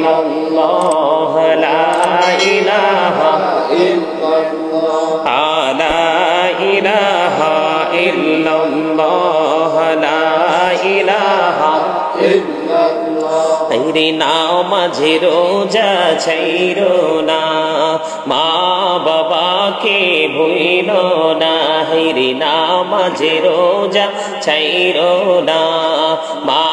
ইল্লাল্লাহ লা ইলাহা ইল্লাল্লাহ লা ইলাহা ইল্লাল্লাহ লা ইলাহা ইল্লাল্লাহ তেরে নামাজে রোজা ছাইরো না মা বাবাকে ভুইলো না হেরে নামাজে রোজা ছাইরো না মা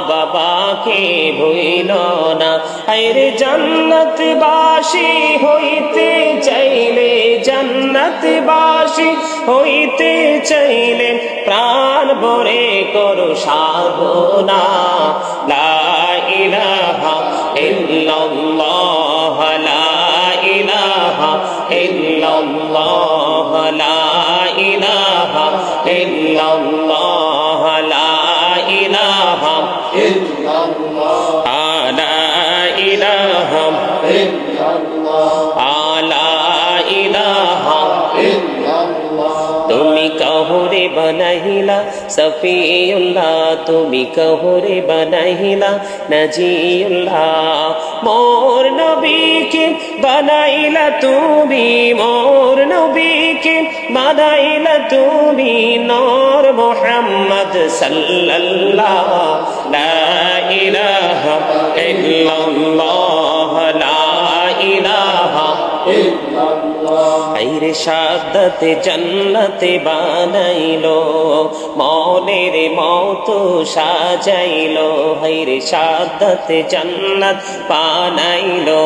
বাবাকে ভুইলো না হেরে জান্নাতবাসী হইতে চাইলে জান্নাতবাসী হইতে চাইলে প্রাণ ভরে করো সাধনা লা ইলাহা ইল্লাল্লাহ লা ইলাহা ইল্লাল্লাহ লা ইলাহা ইল্লাল্লাহ লা ইলাহা ইল্লাল্লাহ লা ইলাহা ইল্লাল্লাহ লা ইলাহা ইল্লাল্লাহ তুমি কাহুরে বানাইলা সফিউল্লাহ তুমি কাহুরে বানাইলা নাজিউল্লাহ মোর নবীকে বানাইলা তুমি মোর নবীকে বানাইলা তুমি নূর মুহাম্মদ সাল্লাল্লাহ লা ইলাহা ইল্লাল্লাহ লা ইলাহা ইল্লাল্লাহ আইরে শাহাদাতে জান্নাতে বানাইলো মনের মতো সাজাইলো হাইরে শাহাদাতে জান্নাত বানাইলো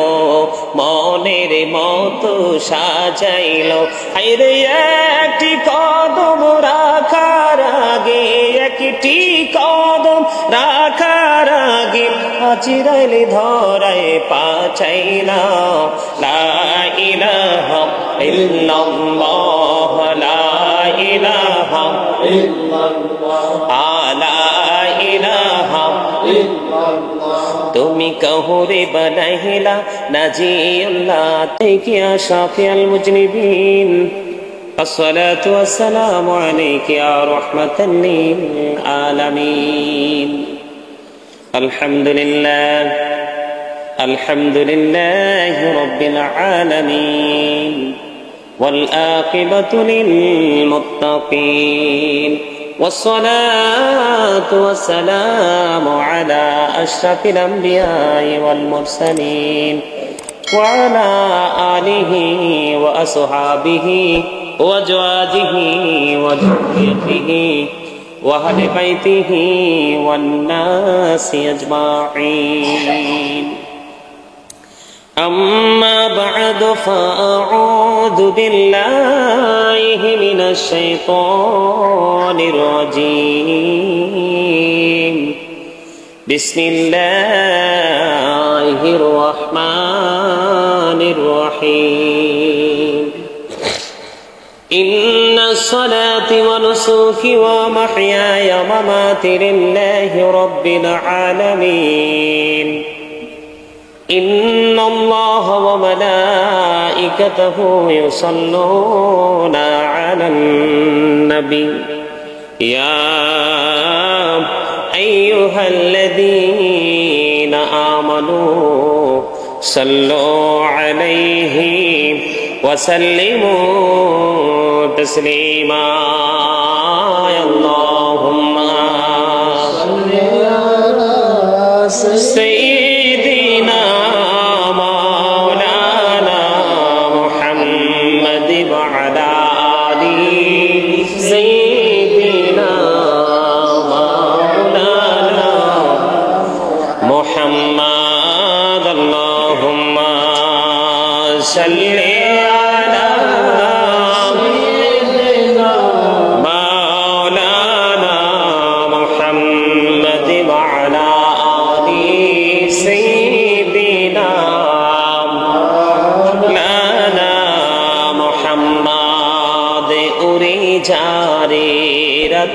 মনের মতো সাজাইলো হাইরে একটি কদম রাখার আগে একটি কদম রাখার আগে আচিরাইলে ধরায় পাচাইলা লা ইলাহা ইল্লাল্লাহ লা ইলাহা ইল্লাল্লাহ লা ইলাহা ইল্লাল্লাহ তুমি কাহুরে বানাইলা নাজিউল্লাহ থেকে শাফিউল মুজনিবিন الصلاة والسلام عليك يا رحمة للعالمين الحمد لله رب العالمين والآقبة للمتقين والصلاة والسلام على أشرف الأنبياء والمرسلين وعلى آله وأصحابه وأزواجه وذريته وأهل بيته والناس أجمعين أما بعد فأعوذ بالله من الشيطان الرجيم بسم الله الرحمن الرحيم إن الصلاة ونسكي ومحياي ومماتي لله رب العالمين إن الله وملائكته يصلون على النبي يا أيها الذين آمنوا صلوا عليه وسلموا تسليما اللهم صل على سيدنا مولانا محمد وعلى آل سيدنا مولانا محمد اللهم صل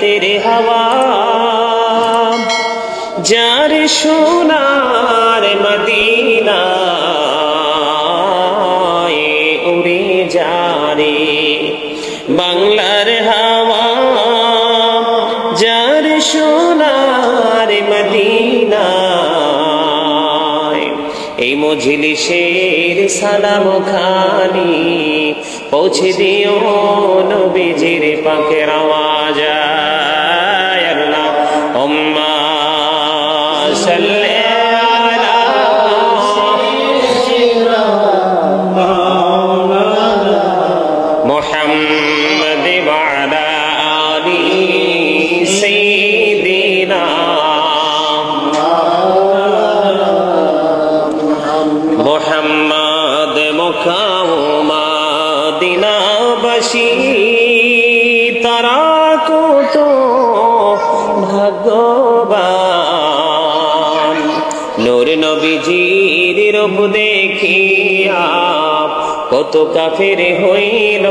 তেরে হাওয়া যার সোনার মদিনা উড়ে যারে বাংলার হাওয়া যার সোনার মদিনা এই মজলিসের সালাম খানি পৌঁছে দিও নবীজির পাকের আওয়াজ আল্লাহুম্মা সাল্লি আলা মুহাম্মাদ ওয়া আলা আলি সাইয়্যিদিনা মুহাম্মদ মুকাওমা দিনাবাসী তারা কত ভাগ্যবান নূর নবীজির রূপ দেখিয়া কত কাফের হইল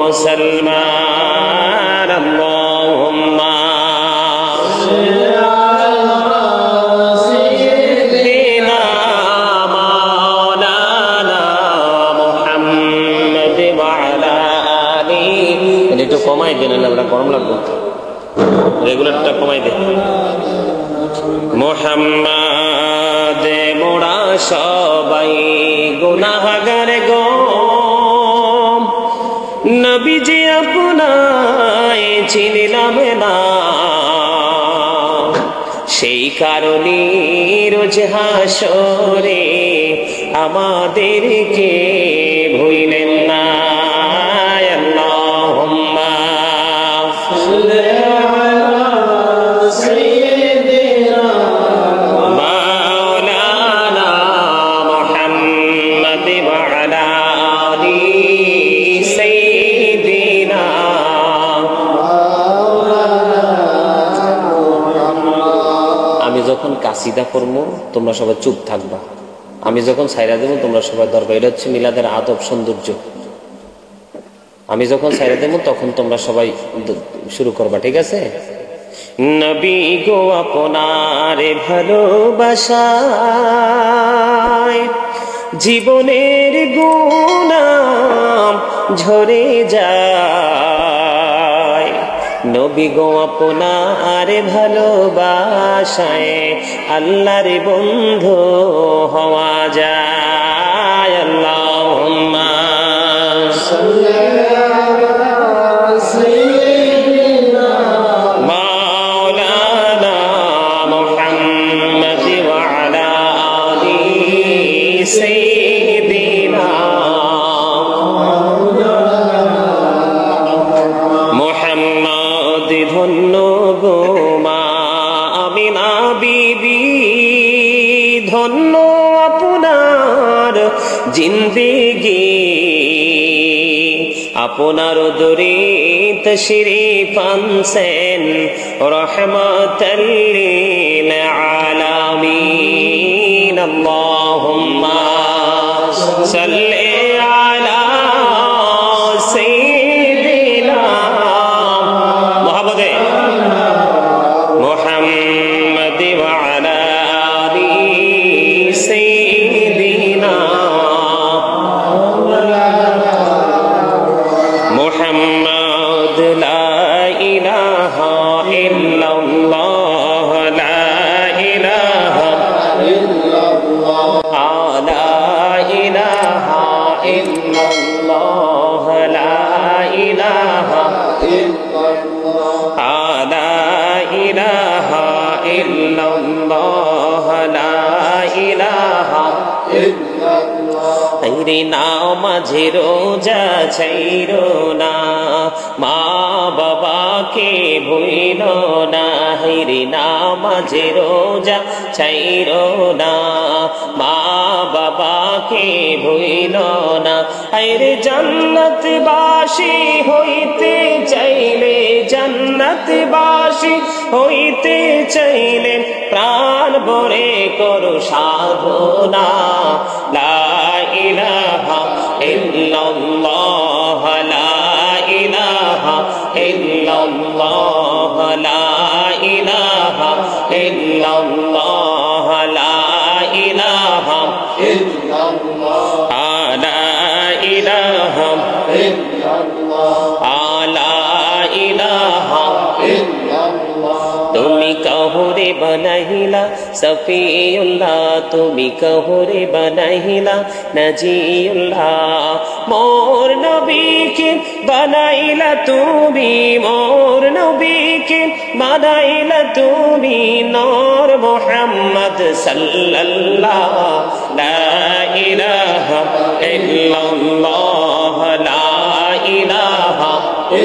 মুসলমান আল্লাহুম্মা একটু কমাই দেন, আমরা গরম লাগবে, রেগুলারটা কমাই দেন। মুহাম্মদ মোরা সবাই গুনাহগার গো, নবীজি আপনায় চিনিলাম না, সেই কারণে রোজ হাসরে আমাদেরকে ভুলিলেন না। যখন কাসিদা করবো তোমরা সবাই চুপ থাকবা, আমি যখন সাইরা দেবো তোমরা সবাই দরকার। এটা হচ্ছে মিলাদের আদব সৌন্দর্য। আমি যখন সাইরা দেবো তখন তোমরা সবাই শুরু করবা, ঠিক আছে? নবী গো আপনার ভালোবাসায় জীবনের গুনাহ ঝরে যায়, নবী গো আপনার ভালোবাসায় আল্লাহর বন্ধু হওয়া যায়। আল্লাহুম্মা সাল্লি আলা সাইয়্যিদিনা মাওলানা মুহাম্মাদ ওয়া আলা আলি সাইয়্যিদিনা মুহাম্মাদ। ধন্য গো মা আমিনা বিবি, ধন্য আপনার জিন্দেগি, আপনার দরে তশরিফ আনছেন রহমাতাল লিল আলামিন। আল্লাহুম্মা সাল্লি আলা সাইয়্যিদিনা মুহাম্মাদ ওয়া আলা আলি সাইয়্যিদিনা মুহাম্মাদ। লা ইলাহা ইল্লাল্লাহ, লা ইলাহা ইল্লাল্লাহ, লা ইলাহা ইল্লাল্লাহ, লা ইলাহা ইল্লাল্লাহ, লা ইলাহা ইল্লাল্লাহ, লা ইলাহা ইল্লাল্লাহ। তাইরে নামাজে রোজা ছাইরো না, মা বাবাকে ভুইলো না, হাইরে নামাজে রোজা ছাইরো না, মা বাবাকে ভুইলো না। হাইরে জান্নাতবাসী হইতে চাইলে, জান্নাতবাসী হইতে চাইলে প্রাণ ভরে করো সাধনা। লা ইলাহা ইল্লাল্লাহ, লা ইলাহা ইল্লাল্লাহ, লা ইলাহা ইল্লাল্লাহ, লা ইলাহা ইল্লাল্লাহ, লা ইলাহা ইল্লাল্লাহ, লা ইলাহা ইল্লাল্লাহ। তুমি কহ কাহুরে বানাইলা সফিউল্লাহ, তুমি কাহুরে বানাইলা নাজিউল্লাহ। মোর নবীকে বানাইলা তুমি, মোর নবীকে বানাইলা তুমি নূর মুহাম্মদ সাল্লাল্লাহ। লা ইলাহা ইল্লাল্লাহ, লা ইলাহা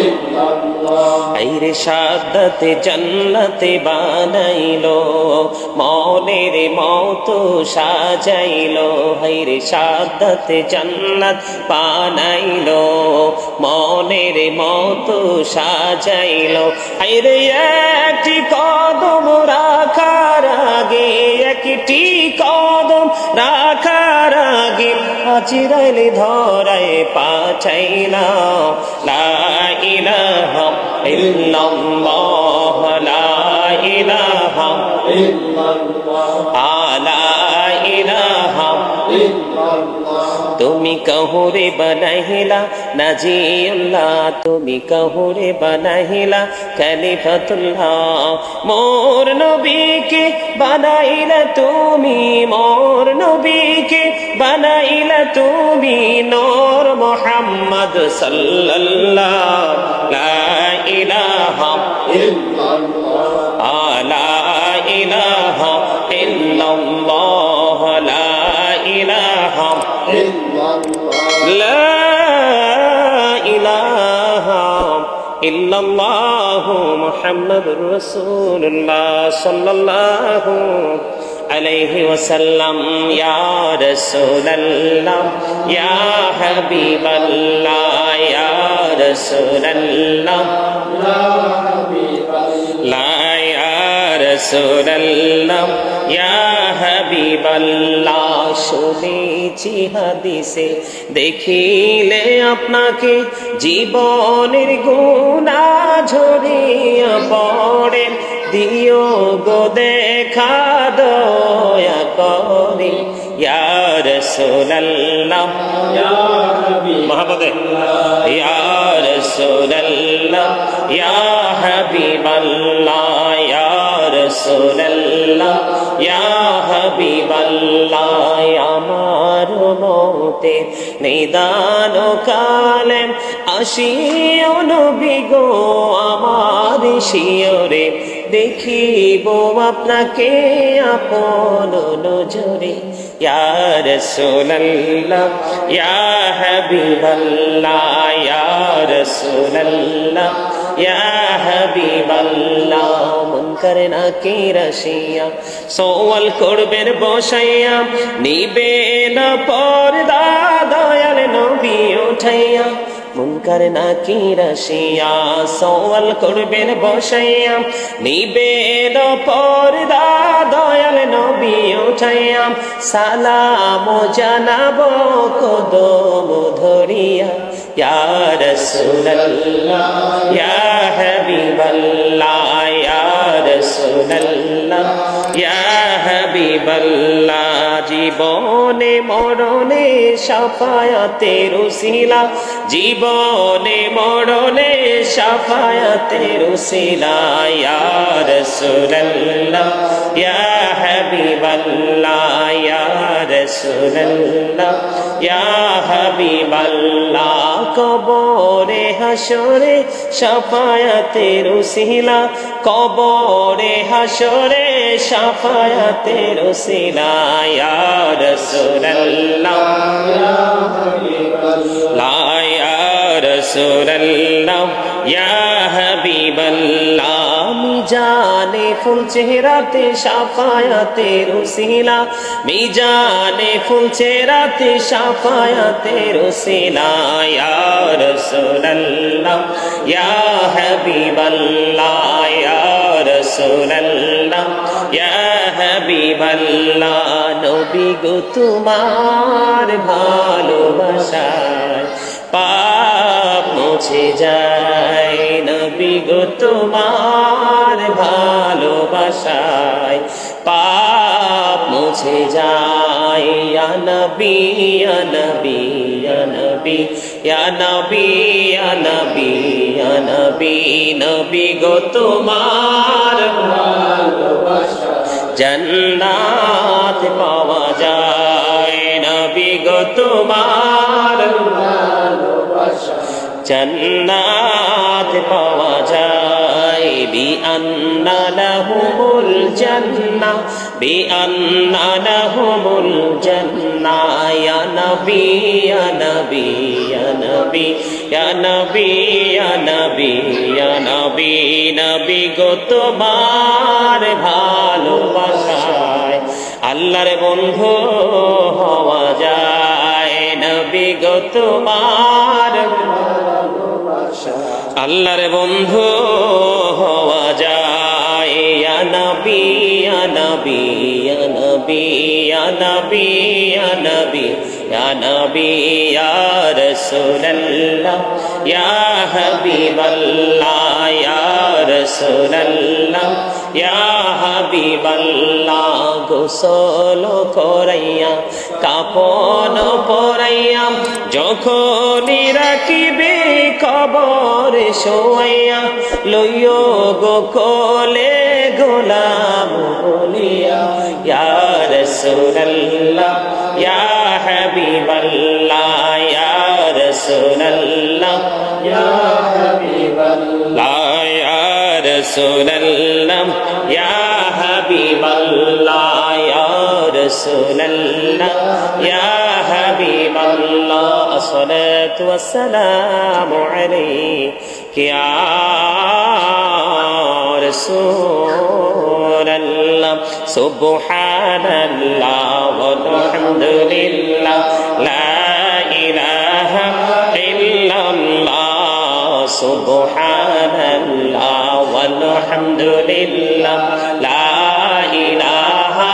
ইল্লাল্লাহ। আইরে সাদাতে জান্নাতে বানাইলো, মনের মতো সাজাইলো। হাইরে সাদাতে জান্নাত বানাইলো, মনের মতো সাজাইলো। হাইরে একটি কদম রাখার আগে, একটি কদম রাখার আগে আচিরাইলে ধরায় পাচাইলা। লা ইলাহা ইল্লাল্লাহ, লা ইলাহা ইল্লাল্লাহ, লা ইলাহা ইল্লাল্লাহ। তুমি কাহুরে বানাইলা নাজিউল্লাহ, তুমি কাহুরে বানাইলা খলিফাতুল্লাহ। মোর নবীকে বানাইলা তুমি, মোর নবীকে বানাইলা তুমি নূর মুহাম্মদ সাল্লাল্লাহ। লা ইলাহা ইল্লাল্লাহ, লা ইলাহা ইল্লাল্লাহ, লা ইলাহা ইল্লাল্লাহ, লা ইলাহা ইল্লাল্লাহ মুহাম্মাদুর রাসূলুল্লাহ সাল্লাল্লাহু আলাইহি ওয়াসাল্লাম। ইয়া রাসূলুল্লাহ, ইয়া হাবিবাল্লাহ, ইয়া রাসূলুল্লাহ, ইয়া হাবিবাল্লাহ, ইয়া রাসূলুল্লাহ, ইয়া হাবিবাল্লাহ। শুনেছি হাদিসে দেখিলে আপনাকে জীবনের গুনাহ ঝরিয়া পড়ে, দিও গো দেখা দয়া করে। ইয়া রাসূলুল্লাহ, ইয়া হাবিবাল্লাহ, ইয়া রাসূলুল্লাহ, ইয়া হাবিবাল্লাহ, ইয়া রাসূলুল্লাহ, ইয়া হাবিবাল্লাহ। আমার মতে নিদান কালে আসিও নবী গো আমার শিয়রে, দেখিব আপনাকে আপন নজরে। ইয়া রাসূলুল্লাহ, ইয়া হাবিবাল্লাহ, ইয়া রাসূলুল্লাহ, ইয়া হাবিবাল্লাহ। মুনকার নাকির আসিয়া সওয়াল করবেন বসাইয়া, নিবে না পর্দা দয়াল নবী উঠাইয়া। মুনকার নাকির আসিয়া সওয়াল করবেন বসাইয়া, নিবে না পর্দা দয়াল নবী উঠাইয়া। সালাম জানাবো কদম ধরিয়া। ইয়া রাসূলুল্লাহ, ইয়া হাবিবাল্লাহ, ইয়া রাসূলুল্লাহ, ইয়া হাবিবাল্লাহ। জীবনে মরণে শাফায়াতের উসিলা, জীবনে মরণে শাফায়াতের উসিলা। ইয়া রাসূলুল্লাহ, ইয়া হাবিবাল্লাহ, ইয়া রাসূলুল্লাহ, ইয়া হাবিবাল্লাহ। কবরে হাসরে শাফায়াতের উসিলা, কবরে হাসরে শাফায়াতের উসিলা। ইয়া রাসূলুল্লাহ, ইয়া হাবিবাল্লাহ, ইয়া রাসূলুল্লাহ, ইয়া হাবিবাল্লাহ। মিজানে ফুল চেহারাতে শাফায়াতের উসিলা, মিজানে ফুল চেহারাতে শাফায়াতের উসিলা। ইয়া রাসূলুল্লাহ, ইয়া হাবিবাল্লাহ, ইয়া রাসূলুল্লাহ, ইয়া হাবিবাল্লাহ। নবী গো তোমার ভালোবাসায় পাপ মুছে যায়, নবী গো তোমার ভালোবাসায় পাপ মুছে যায়। ইয়া নবী, ইয়া নবী, ইয়া নবী, ইয়া নবী ইয়া নবী ইয়া নবী নবী গো তোমার ভালোবাসা জান্নাত পাওয়া যায় নবী গো তোমার ভালোবাসা জান্নাত পাওয়া যায় বিআন্না লাহুমুল জান্নাহ বিআন্না লাহুমুল জান্নাহ ইয়া নবী ইয়া নবী ইয়া নবী ইয়া নবী ইয়া নবী ইয়া নবী নবী গো তোমার ভালোবাসায় আল্লাহর বন্ধু হওয়া যায় নবী গো তোমার আল্লাহর বন্ধু হওয়া যায় ইয়া নবী ইয়া নবী ইয়া নবী ইয়া নবী ইয়া নবী ইয়া নবী ইয়া রাসূলুল্লাহ ইয়া হাবিবাল্লাহ ইয়া রাসূলুল্লাহ ইয়া হাবিবাল্লাহ গোসল করাইয়া কাপন পরাইয়া যখনই রাখিবে কবর শোয়াইয়া লইও গো কোলে গোলাম বলিয়া ইয়া রাসূলুল্লাহ ইয়া হাবিবাল্লাহ ইয়া রাসূলুল্লাহ ইয়া হাবিবাল্লাহ ইয়া রাসূলুল্লাহ ইয়া হাবিবাল্লাহ ইয়া রাসূলুল্লাহ ইয়া হাবিবাল্লাহ আসসালাতু ওয়াসসালামু আলাইকা ইয়া রাসূলুল্লাহ সুবহানাল্লাহ ওয়ালহামদুলিল্লাহ লা ইলাহা ইল্লাল্লাহ সুবহানাল্লাহ ওয়ালহামদুলিল্লাহ লা ইলাহা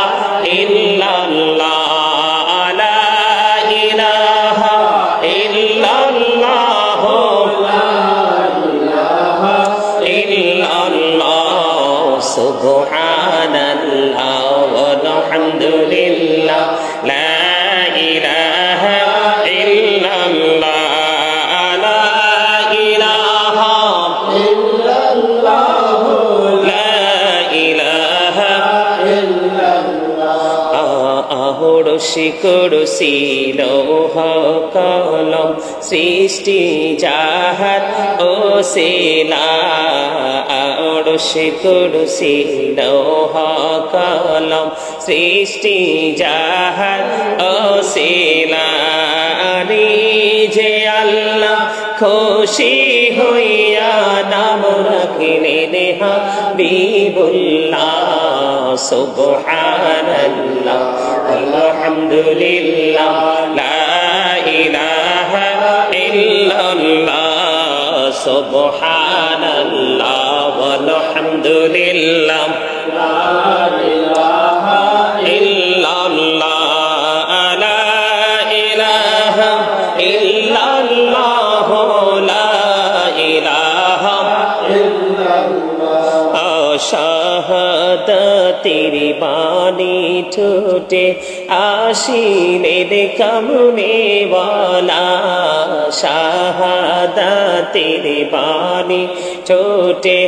ইল্লাল্লাহ লা ইলাহা ইল্লাল্লাহ লা ইলাহা ইল্লাল্লাহ সুবহানাল্লাহ ওয়ালহামদুলিল্লাহ লা ইলাহা ইল্লাল্লাহ লা ইলাহা ইল্লাল্লাহ লা ইলাহা ইল্লাল্লাহ আহড়সি করসি লৌহ কলম সৃষ্টি যাহার ও শিলা আহড়সি করসি লৌহ কলম সৃষ্টি যাহার ও শিলা যে আল্লাহ খুশি হইয়া নাম রাখিলেন হাবিবুল্লাহ সুবহানাল্লাহ আলহামদুলিল্লাহ লা ইলাহা ইল্লাল্লাহ সুবহানাল্লাহ আলহামদুলিল্লাহ লা ইলাহা ইল্লাল্লাহ লা ইলাহা ইল্লাল্লাহ লা ইলাহা ইল্লাল্লাহ শাহাদাতের বাণী ঠোঁটে আসিলেন কামনে ওয়ালা শাহাদাতের বাণী ঠোঁটে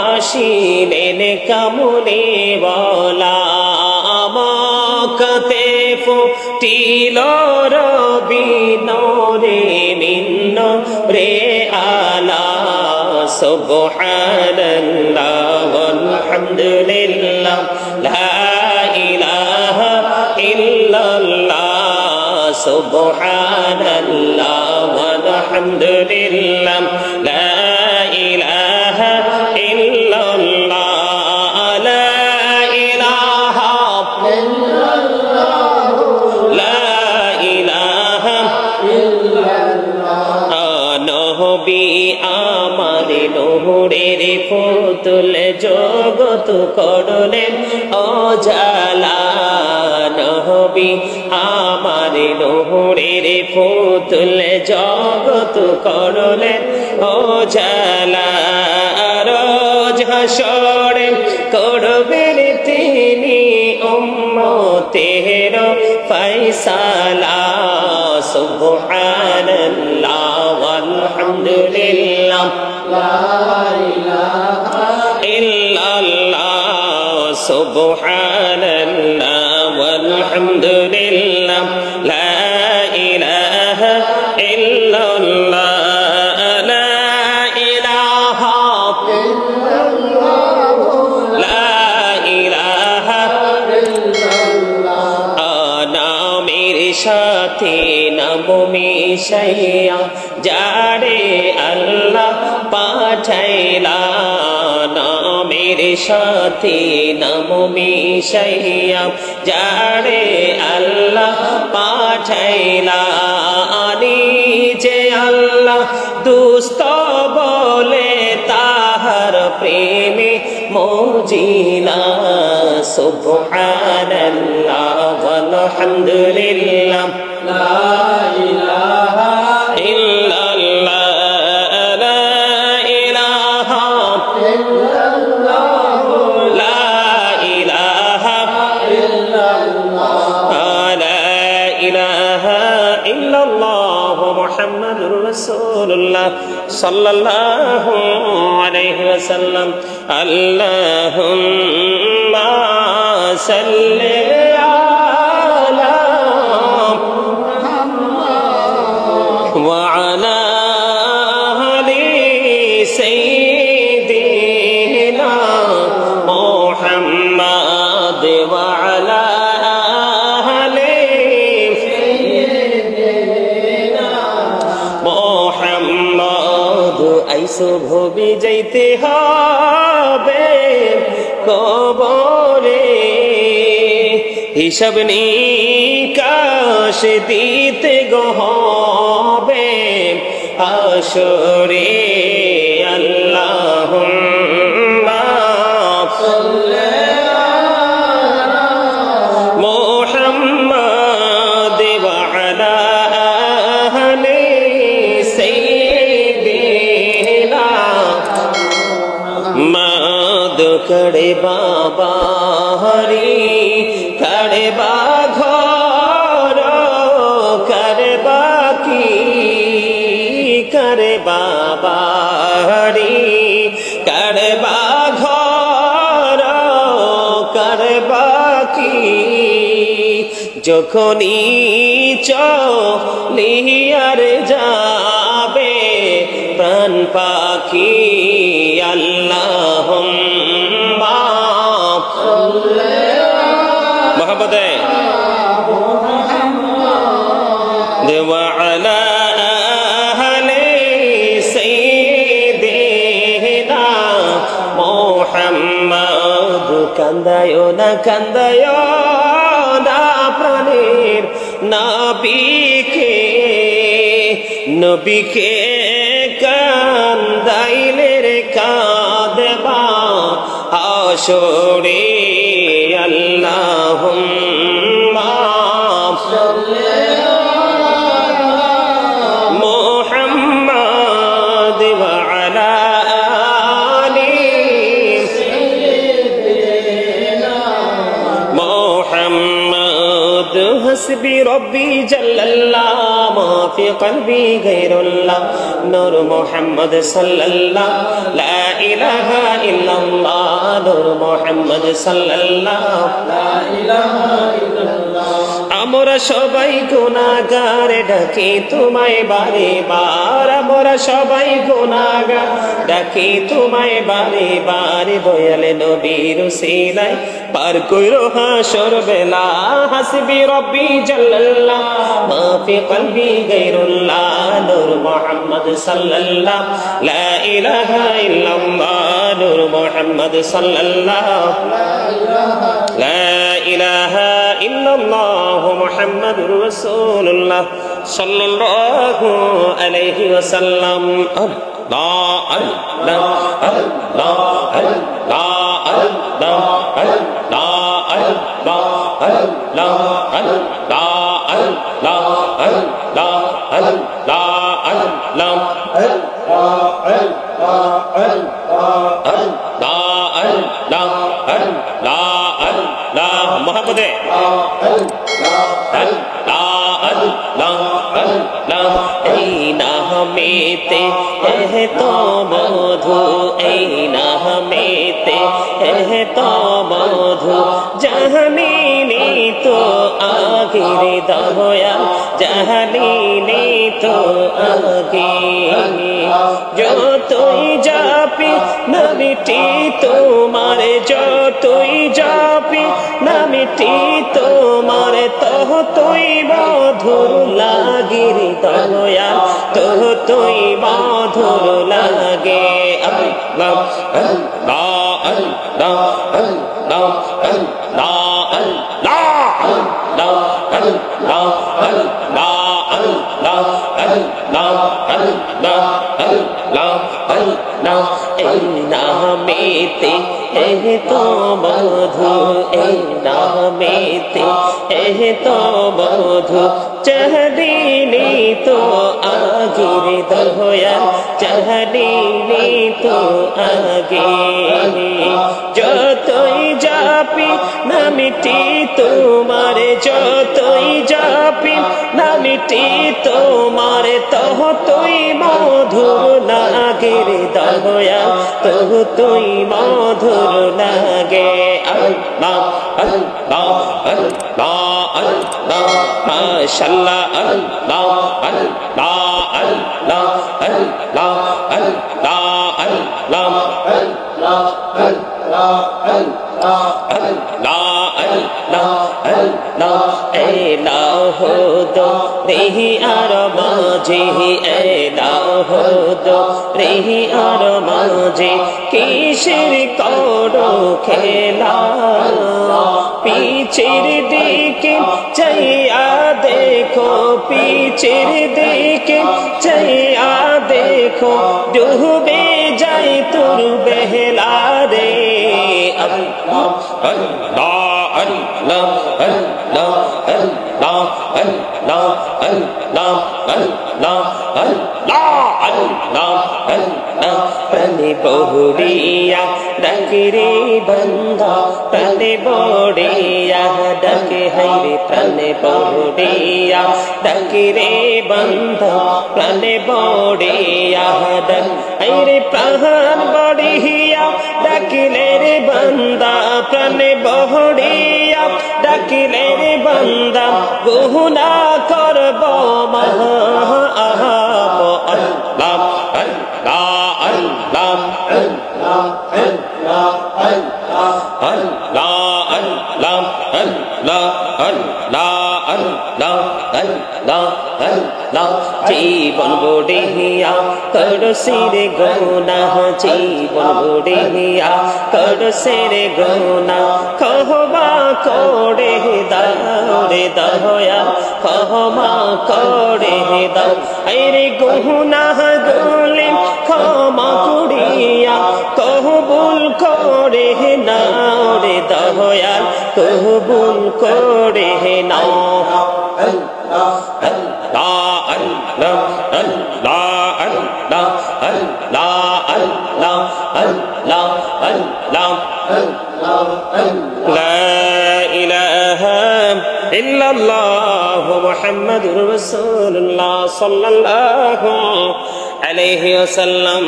আসিলেন কামনে ওয়ালা মক্কাতে ফুটিল রবি নূরে মিন নূরে আলা সুবহানাল্লাহ ওয়ালহামদুলিল্লাহ লা ইলাহা ইল্লাল্লাহ সুবহানাল্লাহ ওয়ালহামদুলিল্লাহ লা ইলাহা ইল্লাল্লাহ লা ইলাহা ইল্লাল্লাহ লা ইলাহা ইল্লাল্লাহ নবী আমার নূরের পুতুল জগত করলেন অজালা নবী আমার নূরের পুতুল জগত করলেন অজালা রোজ হাসরে করবেন তিনি উম্মতের ফয়সালা সুবহানাল্লাহ আলহামদুলিল্লাহ লা ইলাহা ইল্লাল্লাহ সুবহানাল্লাহ ওয়ালহামদুলিল্লাহ লা ইলাহা ইল্লাল্লাহ সাথে নামো মিশাইয়া যারে আল্লাহ পাঠাইলা নামের সাথে নামো মিশাইয়া যারে আল্লাহ পাঠাইলা যে আল্লাহ দুস্ত বলে তাহার প্রেমে মজিলা সুবহানাল্লাহ ওয়ালহামদুলিল্লাহ লা ইলাহা ইল্লাল্লাহ লা ইলাহা ইল্লাল্লাহ লা ইলাহা ইল্লাল্লাহ লা ইলাহা ইল্লাল্লাহ মুহাম্মাদুর রাসূলুল্লাহ সাল্লাল্লাহু আলাইহি ওয়াসাল্লাম আল্লাহুম্মা সাল্লি আলা মুহাম্মাদ ওয়া আলা আলি সাইয়্যিদিনা মুহাম্মাদ ওয়া আলা আলি সাইয়্যিদিনা মুহাম্মাদ আইসো ভবি যাইতে হবে কবরে হিসাব নিকাশ দিতে গহবে হাসরে আল্লাহুম্মা সাল্লি আলা মুহাম্মাদ ওয়া আলা আলি সাইয়্যিদিনা মাদ করে বাবা হরি করে বাঘর করে বাকি করে বাবা হরি করে বাঘর করে বাকি যখনই চলিয়ার যাবে প্রাণ পাখি আল্লাহুম্মা সাল্লি মোহাম্মদ ওয়া আলা আলি সাইয়্যিদিনা মুহাম্মদ কান্দায় না প্রাণের নবীকে কান্দাইলে রে কাঁদবা হাসরে আল্লাহুম্মা সাল্লি আলা মুহাম্মাদ ওয়া আলা আলি সাইয়্যিদিনা মুহাম্মাদ হাসবি রব্বি জাল্লাল্লাহ মা ফি কলবি গায়রুল্লাহ নূর মুহাম্মদ সাল্লাল্লাহ লা ইলাহা ইল্লাল্লাহ নূর মুহাম্মদ সাল্লাল্লাহ লা ইলাহা ইল্লাল্লাহ আমরা সবাই গুনাহগার ডাকি তোমায় বারে বার আমরা সবাই গুনাহগার ডাকি তোমায় বারে বার দয়াল নবীর উসিলায় পার কইরো হাসর বেলা হাসবি রব্বি জাল্লাল্লাহ মা ফি কলবি গায়রুল্লাহ নূর মুহাম্মদ সাল্লাল্লাহ লা ইলাহা ইল্লাল্লাহ নূর মুহাম্মদ সাল্লাল্লাহ লা ইলাহা ইল্লাল্লাহ মুহাম্মাদুর রাসূলুল্লাহ সাল্লাল্লাহু আলাইহি ওয়াসাল্লাম আল্লাহ আল্লাহ আল্লাহ আল্লাহ আল্লাহ আল্লাহ আল্লাহ আল্লাহ আল্লাহ আল্লাহ আল্লাহ আল্লাহ মোহাম্মদে এই নাম নামেতে এত মধু, এই নামেতে এত মধু, জানিনি তো আগের দয়াল, জানিনি তো আগে। যতই যাবি নামটি তোমার, যতই যাবি নামটি তোমার, ততই মধুর লাগে রে দয়াল, ততই মধুর লাগে। আল্লাহ আল্লাহ আল্লাহ আল্লাহ আল্লাহ আল্লাহ আল্লাহ আল্লাহ আল্লাহ আল্লাহ আল্লাহ আল্লাহ আল্লাহ আল্লাহ। এই নামেতে এত মধু, এই নামেতে এত মধু, জানিনি তো আগের দয়াল, জানিনি তো আগে। যতই যাবি নামটি তোমার, যতই যাবি নামটি তোমার, ততই মধুর লাগে রে দয়াল, ততই মধুর লাগে। আল্লাহ আল্লাহ আল্লাহ আল্লাহ মাশাআল্লাহ, আল্লাহ আল্লাহ আল্লাহ আল্লাহ আল্লাহ আল্লাহ আল্লাহ আল্লাহ আল্লাহ আল্লাহ আল্লাহ। এলাহো দো রেহি আর মাঝে, এলাহো দো রেহি আর মাঝে, কিসের করো খেলা, পিছের দিকে চাইয়া দেখো, পিছের দিকে চাইয়া দেখো, ডুবে যাই তোর বেহলা রে। আল্লাহ আল্লাহ আল্লাহ আল্লাহ আল্লাহ আল্লাহ আল্লাহ আল্লাহ আল্লাহ আল্লাহ আল্লাহ। প্রাণে বহরিয়া ডাকে রে বান্দা, প্রাণে বড়িয়া ডাকে হাইরে, প্রাণে বড়িয়া ডাকে রে বান্দা, প্রাণে বড়িয়া ডাক হাইরে, প্রাণ বড়িয়া ডাকিলে রে বান্দা, প্রাণে বড়িয়া ডাকিলে রে বান্দা, গুনাহ করব মহা। আল্লাহ আল্লাহ আল্লাহ আল্লাহ আল্লাহ আল্লাহ আল্লাহ আল্লাহ আল্লাহ আল্লাহ আল্লাহ আল্লাহ। জীবন বড়িয়া করছে রে গুনাহ, জীবন বড়িয়া করছে রে গুনাহ, ক্ষমা করে দাও রে দয়াল, ক্ষমা করে দাও। আরে গুনাহ গুলি ক্ষমা করিয়া কবুল করে নাও রে দয়াল, কবুল করে নাও। আল্লাহ আল্লাহ আল্লাহ আল্লাহ আল্লাহ আল্লাহ আল্লাহ আল্লাহ আল্লাহ। লা ইলাহা ইল্লাল্লাহ মুহাম্মাদুর রাসূলুল্লাহ সাল্লাল্লাহু আলাইহি ওয়াসাল্লাম।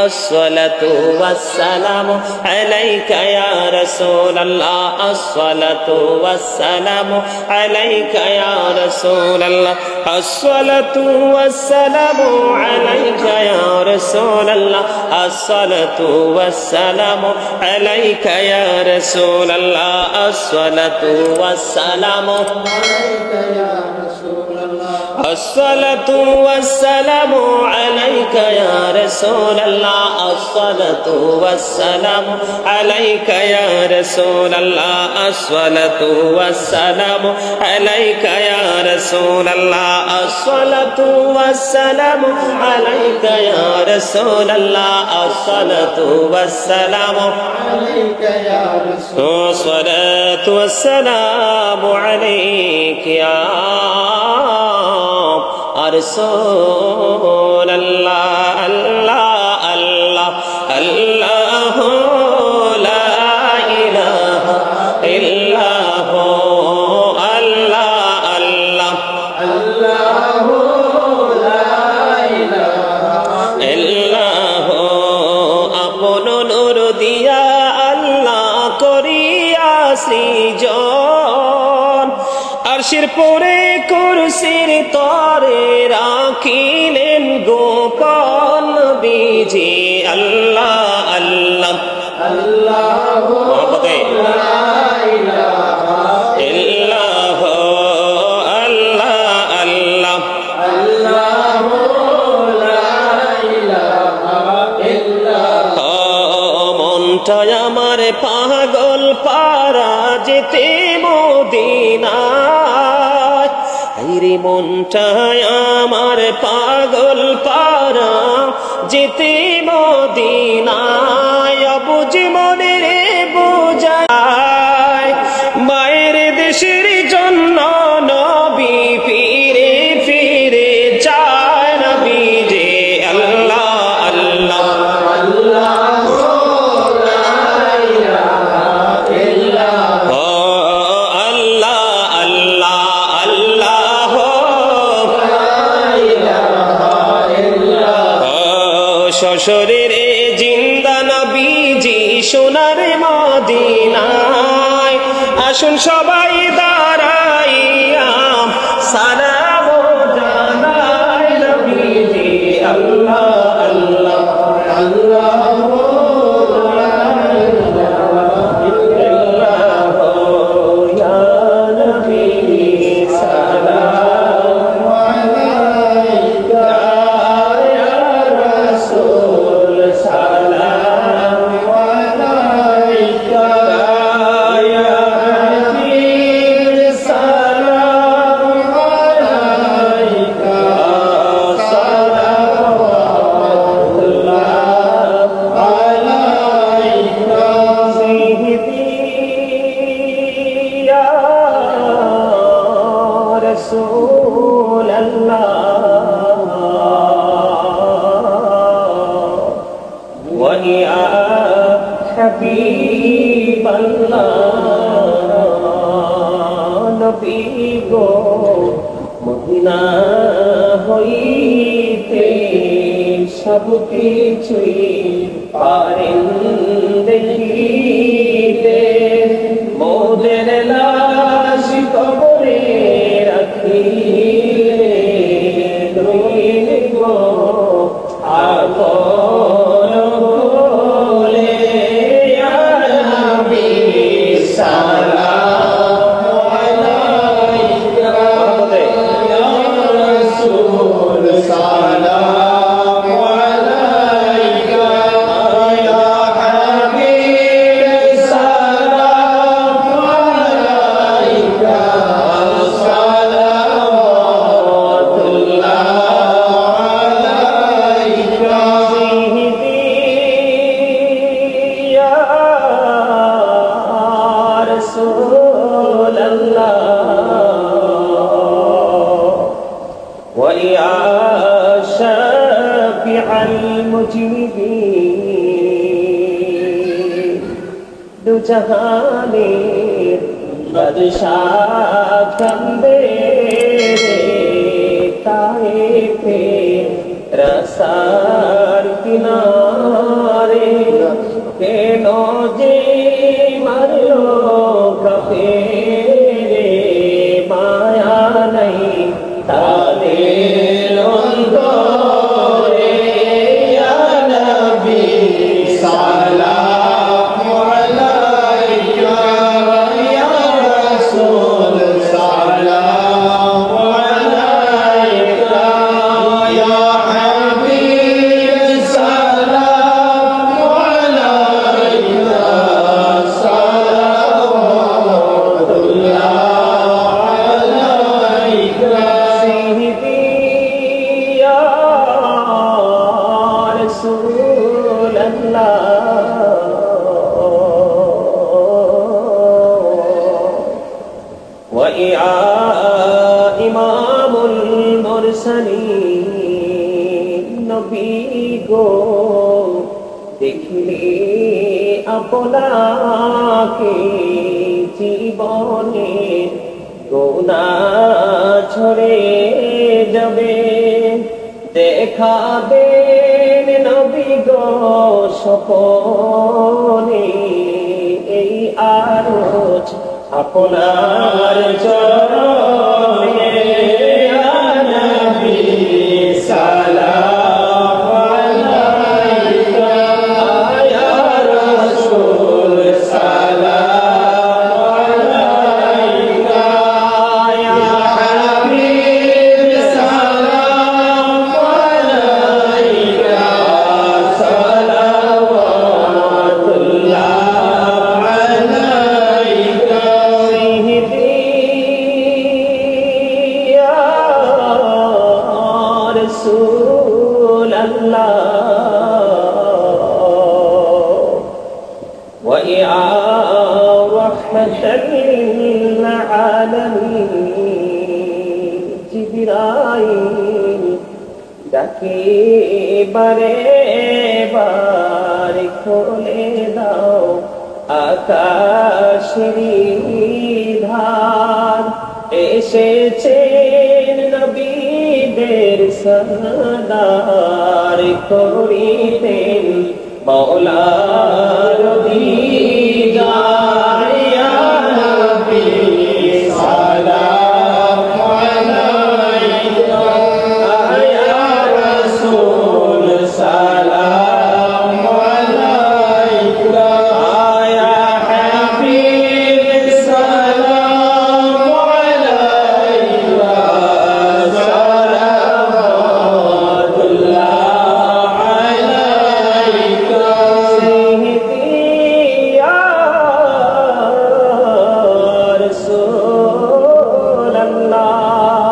আসসালাতু ওয়াসসালামু আলাইকা ইয়া রাসূলুল্লাহ, আসসালাতু ওয়াসসালামু আলাইকা ইয়া রাসূলুল্লাহ, আসসালাতু ওয়াসসালামু আলাইকা ইয়া রাসূলুল্লাহ, আসসালাতু ওয়াসসালামু আলাইকা ইয়া রাসূলুল্লাহ, আসসালাতু ওয়াসসালামু আলাইকা ইয়া রাসূলুল্লাহ, আসসালাতু ওয়াসসালামু আলাইকা ইয়া রাসূলুল্লাহ, আসসালাতু ওয়াসসালামু আলাইকা ইয়া রাসূলুল্লাহ, আসসালাতু ওয়াসসালামু আলাইকা ইয়া রাসূলুল্লাহ, আসসালাতু ওয়াসসালামু আলাইকা ইয়া রাসূলুল্লাহ, আসসালাতু ওয়াসসালামু আলাইকা ইয়া রাসূলুল্লাহ, আসসালাতু ওয়াসসালামু আলাইকা ইয়া রাসূলুল্লাহ। আল্লাহ আল্লাহ আল্লাহ লা ইলাহা ইল্লাহু, আল্লাহ আল্লাহ আল্লাহ লা ইলাহা পরে কুরসির তরে রাখিলেন গোপন নবীজি আল্লাহ আল্লাহ আল্লাহ মোহাম্মদে লা ইলাহা ইল্লাল্লাহ আল্লাহ আল্লাহ আল্লাহ লা ইলাহা ইল্লাল্লাহ মনটা আমার পাগল পারা যেতে মদিনায় আইরে মনটা আমার পাগল পারা যেতে মদিনায় বুঝ মনে রে বোঝায় মায়ের দেশের জন্য নবী ফিরে ফিরে যায় নবী যে আল্লাহ আল্লাহ আল্লাহ শরীরে জিন্দা নবীজি সোনার মদিনায় আসুন সবাই দাঁড়াইয়া সালাম জানাই নবীজি আল্লাহ আল্লাহ আল্লাহ رسول الله ويا حبيب الله নবী গো মদিনা হইতে সব কিছুই পারেন দেখিতে মোদের লাশ কবরে ويا شافع المجيبين دو جهانের বাদশাহ কান্দে তাইফে রাসার কিনারে কেন যে মারলো কাফেরে মায়া নাই তাদের অন্তরে ইয়া নবী সালাম আলাইকা ইয়া রাসূল সালাম আলাইকা ইয়া হাবিব সালাম আলাইকা সালাওয়াতুল্লাহ ويا إمام المرسلين নবী গো দেখলে আপনাকে জীবনে গুনাহ ঝরে যাবে দেখা দেন নবী গো স্বপনে এই আরজ আপনার চরণ আলামিন জিবরাইল ডাকে বারে বারে খোলে দাও আকাশের ধার এসেছেন নবীদের সরদার করিতেন মওলার দিদার ইয়া নবী সালাম আলাইকা ইয়া রাসূল সালাম আলাইকা ইয়া হাবিব সালাম আলাইকা সালাওয়াতুল্লাহ আলাইকা সাইয়্যিদি ইয়া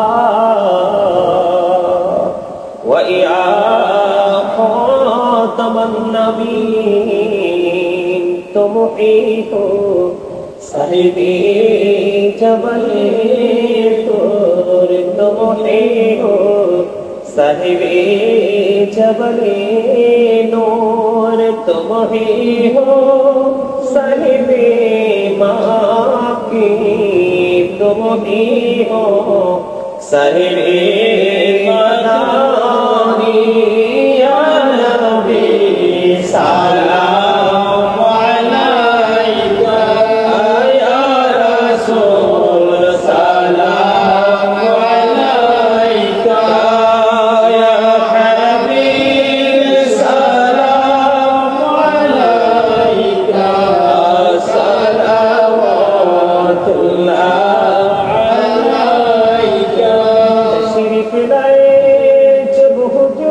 রাসূলাল্লাহ ওয়া ইয়া খাতামান নবীন তুমহি হো সাহিবি জবলে তোর তুমহি হো সাহিবি জবলে নূর তুমহি হো সাহিবি মাকি তুমহি হো সাহিবি মদানি ইয়া নবী সালাম আলাইকা ইয়া রাসূল সালাম আলাইকা ইয়া হাবিব সালাম আলাইকা সালাওয়াতুল্লাহ আলাইকা তশরিফ লায়ে জব হুজুর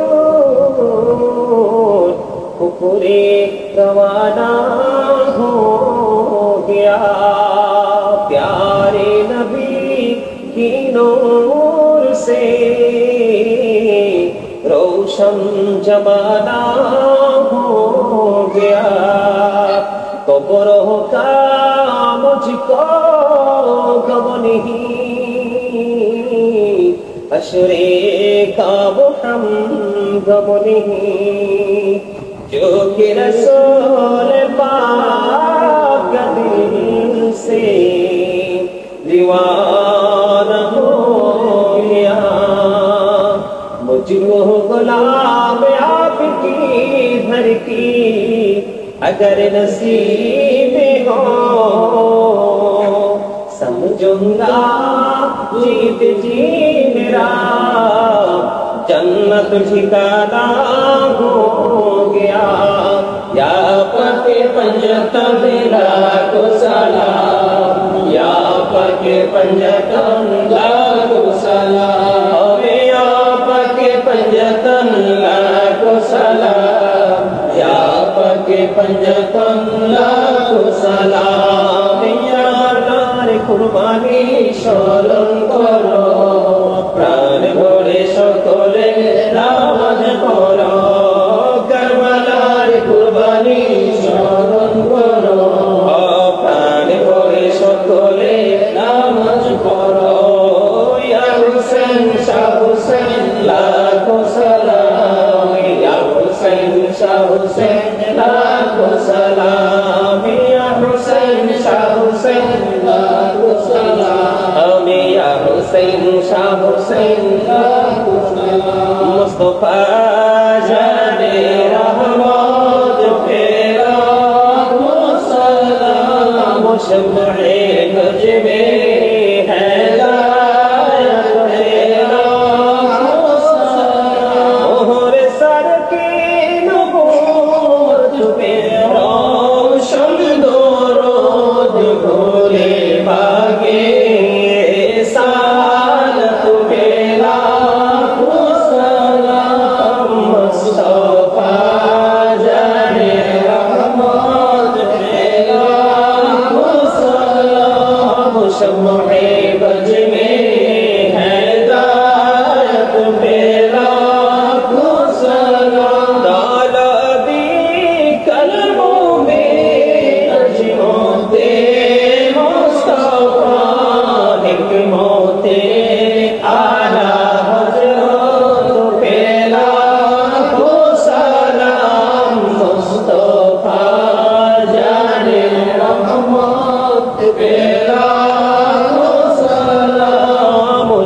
উপরে रवाना हो गया प्यारे नबी की नूर से रोशन जमाना हो गया कब्रों का मुझको गम नहीं अशरे का वो हम गम नहीं जो कि रसूल पाक दिल से दीवाना हो गया मुझको गुलाम आपकी भर की अगर नसीब हो समझूंगा जीत जी मेरा जन्नत ठिकाना हो गया या पके पंजतन लाखो सलाम या पके पंजतन लाखो सलाम या पके पंजतन लाखो सलाम या पके पंजतन लाखो सलाम या नार कुर्बानी স্মরণ করো প্রাণ ভরে সকলে নামাজ পড়ো কারবালার কুরবানি স্মরণ করো প্রাণ ভরে সকলে নামাজ পড়ো ইয়া হুসেন শাহ হুসেন লাখো সালাম ইয়া হুসেন শাহ হুসেন লাখো সালাম ইয়া হুসেন শাহ হুসেন লাখো সালাম ইয়া হুসেন শাহ হুসেন লাখো সালাম মুস্তাফা জানে রহমত ফেরা সালাম শমে গজ মে হেদায়ত ফেরা সালাম ওহর সর के नबूवत पे रोशन दरोद भोले भागे सालत बेला सलाम मुस्तफा जाने रहमत बेला सलाम शम्मे बज में हिदायत बेला सलाम दालदी कलमों में अजमों दे मुस्तफा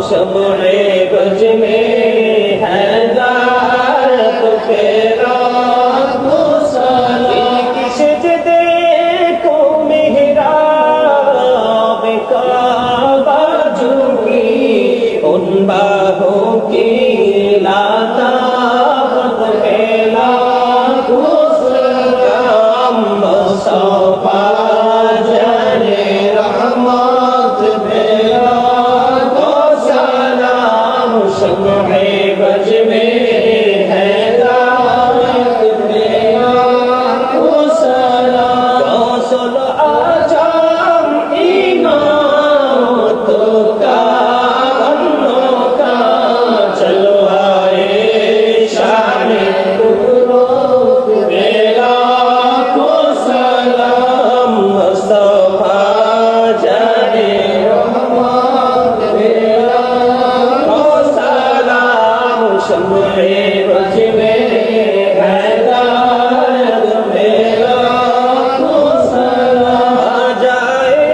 शम्मे बज में हैदारत फेरा को सलाम सजदे को मेहराब काबा झुकी उन बाहों की लाता फैला को सलाम मुस्तफा जाने रहमत फेरा को सलाम शम्मे बज में हैदारत फेरा को सलाम रसूल आजम इमामतों का बन्नों का चलो आए शान बेला को सलाम मुस्तफा जाने रहमत बेला को सलाम शम्मे बज में हैदारत बेला को सलाम आ जाए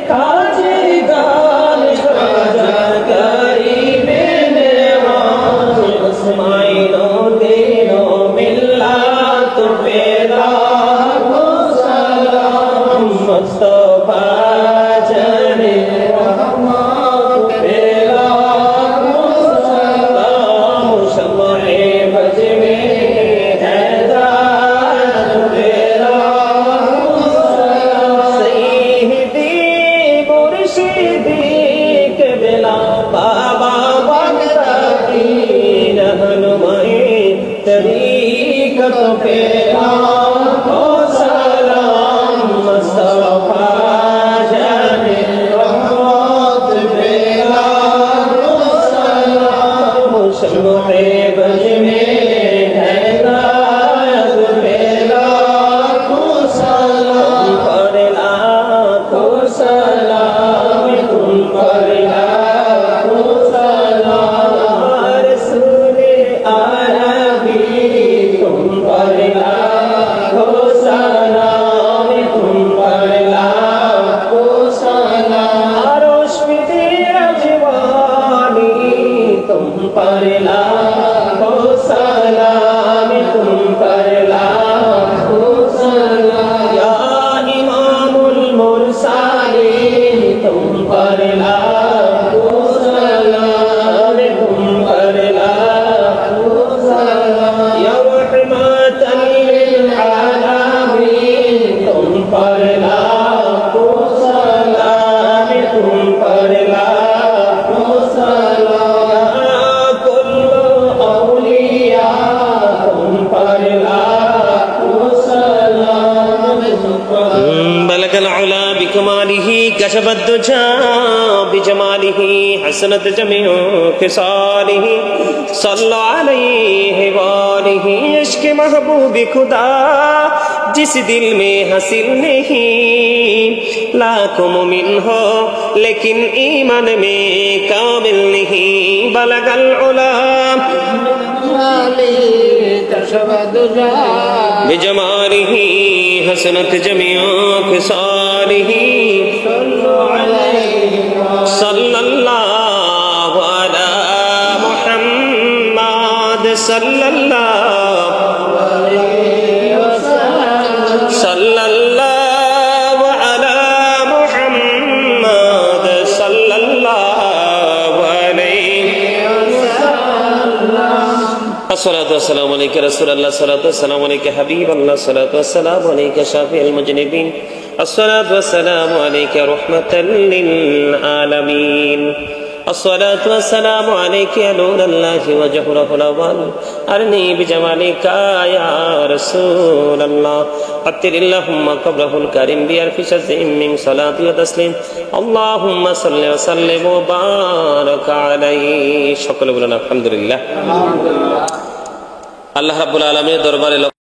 खाजे गाल खाजा गरीबे नवाज इस्माइलो दीनो मिल्लत पेला को सलाम मुस्तफा जाने रहमत पेला को सलाम शम्मे बज में हैदारत पेला को सलाम सईदी मुर्शिदी के बिला बाबा बगदादी रहनुमाई तरीक़त पेला को सलाम मुस्तफा जाने रहमत पेला को सलाम शम्मे बज में हैदारत पेला को सलाम पड़ला को सलाम तुम पड़ला को सलाम रसूले अरबी तुम पड़ला को सलाम तुम पड़ला को सलाम रोशनी अजवानी तुम पड़ला को सलाम तुम पड़ला को सलाम या इमामुल मुरसलीन तुम पड़ला को सलाम तुम पड़ला को सलाम या रहमतल लिल आलमीन तुम पड़ला को सलाम तुम पड़ला को सलाम या कुल्लु औलिया तुम पड़ला को सलाम बलग अल-उला बिकमालिही कशफ अद-दुजा बिजमालिही हसनत जमीउ खिसालिही सल्ला अलैहि वालिही इश्क महबूब खुदा जिस दिल में हासिल नहीं लाखों मुमिन हो लेकिन ईमान में कामिल नहीं बलगल उला बिजमालिही हसनत जमीउ खिसालिही सल्लल्लाहु अला मुहम्मद सल्लल्लाहु अला मुहम्मद सल्लल्लाहु अलैहि अस्सलातु वस्सलामु अलैका रसूलल्लाह अस्सलातु वस्सलामु अलैका हबीबल्लाह अस्सलातु वस्सलामु अलैका शाफिउल मुजनिबीन अस्सलातु वस्सलामु अलैका रहमतल लिल आलमीन अस्सलातु वस्सलामु अलैका या नूरल्लाहि व जहरुल अव्वल अरनी बिजमालिका या रसूलल्लाह अत्तिरिल्लाहुम्मा क़ब्रहुल करीम बिअल्फि शज़्ज़िम मिन सलाति व तस्लीम अल्लाहुम्मा सल्लि व सल्लिम व बारिक अलैहि। সকলে বলেন আলহামদুলিল্লাহ। আল্লাহ রাব্বুল আলামিনের দরবারে